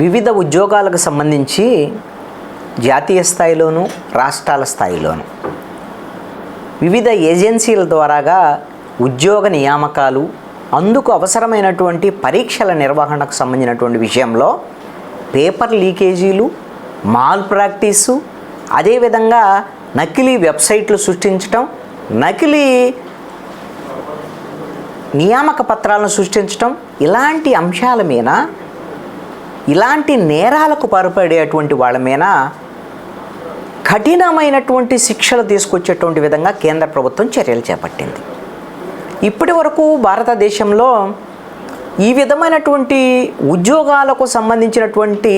వివిధ ఉద్యోగాలకు సంబంధించి జాతీయ స్థాయిలోను రాష్ట్రాల స్థాయిలోను వివిధ ఏజెన్సీల ద్వారాగా ఉద్యోగ నియామకాలు, అందుకు అవసరమైనటువంటి పరీక్షల నిర్వహణకు సంబంధించినటువంటి విషయంలో పేపర్ లీకేజీలు, మాల్ ప్రాక్టీసు, అదేవిధంగా నకిలీ వెబ్సైట్లు సృష్టించటం, నకిలీ నియామక పత్రాలను సృష్టించటం, ఇలాంటి అంశాల మీద, ఇలాంటి నేరాలకు పాల్పడేటువంటి వాళ్ళ మీద కఠినమైనటువంటి శిక్షలు తీసుకొచ్చేటువంటి విధంగా కేంద్ర ప్రభుత్వం చర్యలు చేపట్టింది. ఇప్పటి వరకు భారతదేశంలో ఈ విధమైనటువంటి ఉద్యోగాలకు సంబంధించినటువంటి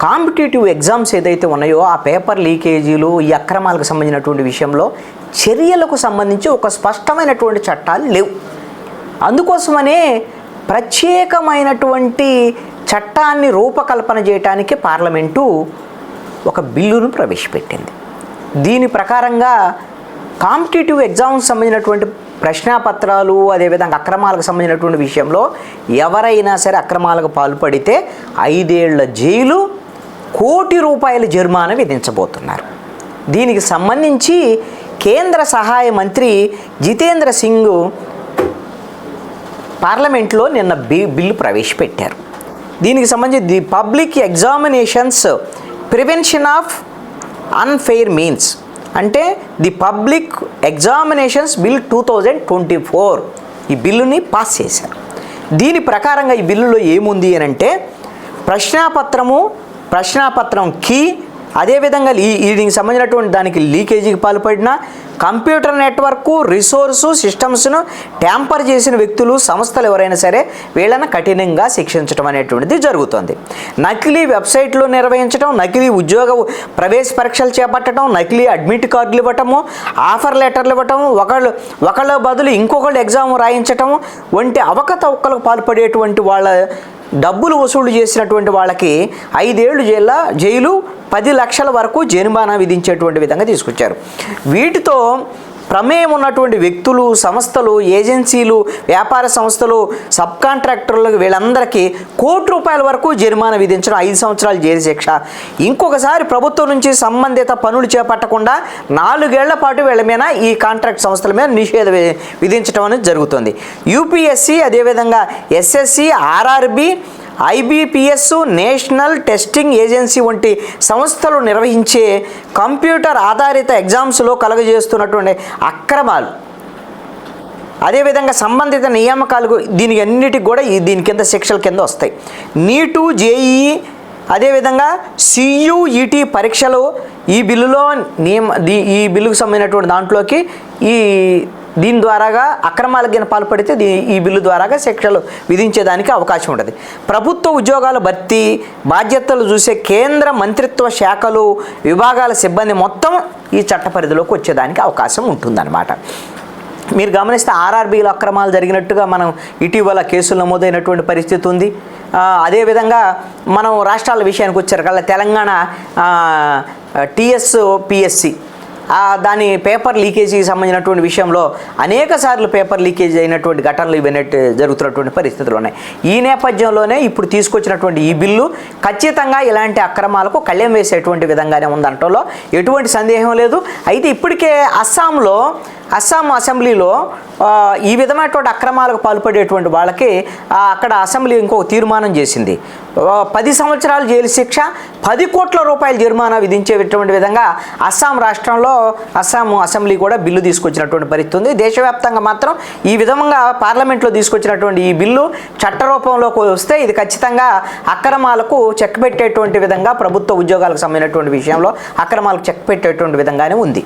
కాంపిటేటివ్ ఎగ్జామ్స్ ఏదైతే ఉన్నాయో ఆ పేపర్ లీకేజీలు, ఈ అక్రమాలకు సంబంధించినటువంటి విషయంలో చర్యలకు సంబంధించి ఒక స్పష్టమైనటువంటి చట్టాలు లేవు. అందుకోసమనే ప్రత్యేకమైనటువంటి చట్టాన్ని రూపకల్పన చేయడానికి పార్లమెంటు ఒక బిల్లును ప్రవేశపెట్టింది. దీని ప్రకారంగా కాంపిటేటివ్ ఎగ్జామ్స్ సంబంధించినటువంటి ప్రశ్నాపత్రాలు, అదేవిధంగా అక్రమాలకు సంబంధించినటువంటి విషయంలో ఎవరైనా సరే అక్రమాలకు పాల్పడితే 5 ఏళ్ల జైలు, ₹1,00,00,000 జరిమానా విధించబోతున్నారు. దీనికి సంబంధించి కేంద్ర సహాయ మంత్రి జితేంద్ర సింగ్ పార్లమెంట్లో నిన్న బిల్లు ప్రవేశపెట్టారు. దీనికి సంబంధించి the public examinations prevention of unfair means అంటే ది పబ్లిక్ ఎగ్జామినేషన్స్ బిల్ 2024 ఈ బిల్లుని పాస్ చేశారు. దీని ప్రకారంగా ఈ బిల్లులో ఏముంది అని అంటే ప్రశ్నాపత్రం కీ, అదేవిధంగా దీనికి సంబంధించినటువంటి దానికి లీకేజీకి పాల్పడిన, కంప్యూటర్ నెట్వర్క్, రిసోర్సు, సిస్టమ్స్ను ట్యాంపర్ చేసిన వ్యక్తులు, సంస్థలు ఎవరైనా సరే వీళ్ళని కఠినంగా శిక్షించడం అనేటువంటిది జరుగుతుంది. నకిలీ వెబ్సైట్లు నిర్వహించడం, నకిలీ ఉద్యోగ ప్రవేశ పరీక్షలు చేపట్టడం, నకిలీ అడ్మిట్ కార్డులు ఇవ్వటము, ఆఫర్ లెటర్లు ఇవ్వటము, ఒకళ్ళ బదులు ఇంకొకళ్ళు ఎగ్జామ్ రాయించటం వంటి అవకతవకలకు పాల్పడేటువంటి వాళ్ళ డబ్బులు వసూలు చేసినటువంటి వాళ్ళకి 5 ఏళ్ళు జైలు, 10 లక్షల వరకు జరిమానా విధించేటువంటి విధంగా తీసుకొచ్చారు. వీటితో ప్రమేయం ఉన్నటువంటి వ్యక్తులు, సంస్థలు, ఏజెన్సీలు, వ్యాపార సంస్థలు, సబ్ కాంట్రాక్టర్లకు వీళ్ళందరికీ ₹1,00,00,000 వరకు జరిమానా విధించడం, 5 సంవత్సరాలు జైలు శిక్ష. ఇంకొకసారి ప్రభుత్వం నుంచి సంబంధిత పనులు చేపట్టకుండా 4 ఏళ్ల పాటు వీళ్ళ మీద, ఈ కాంట్రాక్ట్ సంస్థల మీద నిషేధం విధించడం అనేది జరుగుతుంది. యూపీఎస్సీ, అదేవిధంగా SSC, RRB, IBPS, national testing agency వంటి సంస్థలు నిర్వహించే కంప్యూటర్ ఆధారిత ఎగ్జామ్స్లో కలుగజేస్తున్నటువంటి అక్రమాలు, అదేవిధంగా సంబంధిత నియామకాలకు దీనికి అన్నిటికి కూడా దీని కింద శిక్షల కింద వస్తాయి. నీటు, జేఈఈ, అదేవిధంగా సియుఈటి పరీక్షలు ఈ బిల్లుకు సంబంధించినటువంటి దాంట్లోకి దీని ద్వారాగా అక్రమాలకు పాల్పడితే ఈ బిల్లు ద్వారాగా శిక్షలు విధించేదానికి అవకాశం ఉంటుంది. ప్రభుత్వ ఉద్యోగాల భర్తీ బాధ్యతలు చూసే కేంద్ర మంత్రిత్వ శాఖలు, విభాగాల సిబ్బంది మొత్తం ఈ చట్ట పరిధిలోకి వచ్చేదానికి అవకాశం ఉంటుందన్నమాట. మీరు గమనిస్తే ఆర్ఆర్బీలో అక్రమాలు జరిగినట్టుగా మనం ఇటీవల కేసులు నమోదైనటువంటి పరిస్థితి ఉంది. అదేవిధంగా మనం రాష్ట్రాల విషయానికి వచ్చారు, తెలంగాణ టీఎస్పీఎస్సీ దాని పేపర్ లీకేజీకి సంబంధించినటువంటి విషయంలో అనేక సార్లు పేపర్ లీకేజ్ అయినటువంటి ఘటనలు ఇవన్నీ జరుగుతున్నటువంటి పరిస్థితులు ఉన్నాయి. ఈ నేపథ్యంలోనే ఇప్పుడు తీసుకొచ్చినటువంటి ఈ బిల్లు ఖచ్చితంగా ఇలాంటి అక్రమాలకు కళ్ళెం వేసేటువంటి విధంగానే ఉందంటలో ఎటువంటి సందేహం లేదు. అయితే ఇప్పటికే అస్సాం అసెంబ్లీలో ఈ విధమైనటువంటి అక్రమాలకు పాల్పడేటువంటి వాళ్ళకి అక్కడ అసెంబ్లీ ఇంకొక తీర్మానం చేసింది. 10 సంవత్సరాలు జైలు శిక్ష, 10 కోట్ల రూపాయల జరిమానా విధించేటువంటి విధంగా అస్సాం అసెంబ్లీ కూడా బిల్లు తీసుకొచ్చినటువంటి పరిస్థితి ఉంది. దేశవ్యాప్తంగా మాత్రం ఈ విధంగా పార్లమెంట్లో తీసుకొచ్చినటువంటి ఈ బిల్లు చట్టరూపంలోకి వస్తే ఇది ఖచ్చితంగా అక్రమాలకు చెక్ పెట్టేటువంటి విధంగా, ప్రభుత్వ ఉద్యోగాలకు సంబంధించినటువంటి విషయంలో అక్రమాలకు చెక్ పెట్టేటువంటి విధంగానే ఉంది.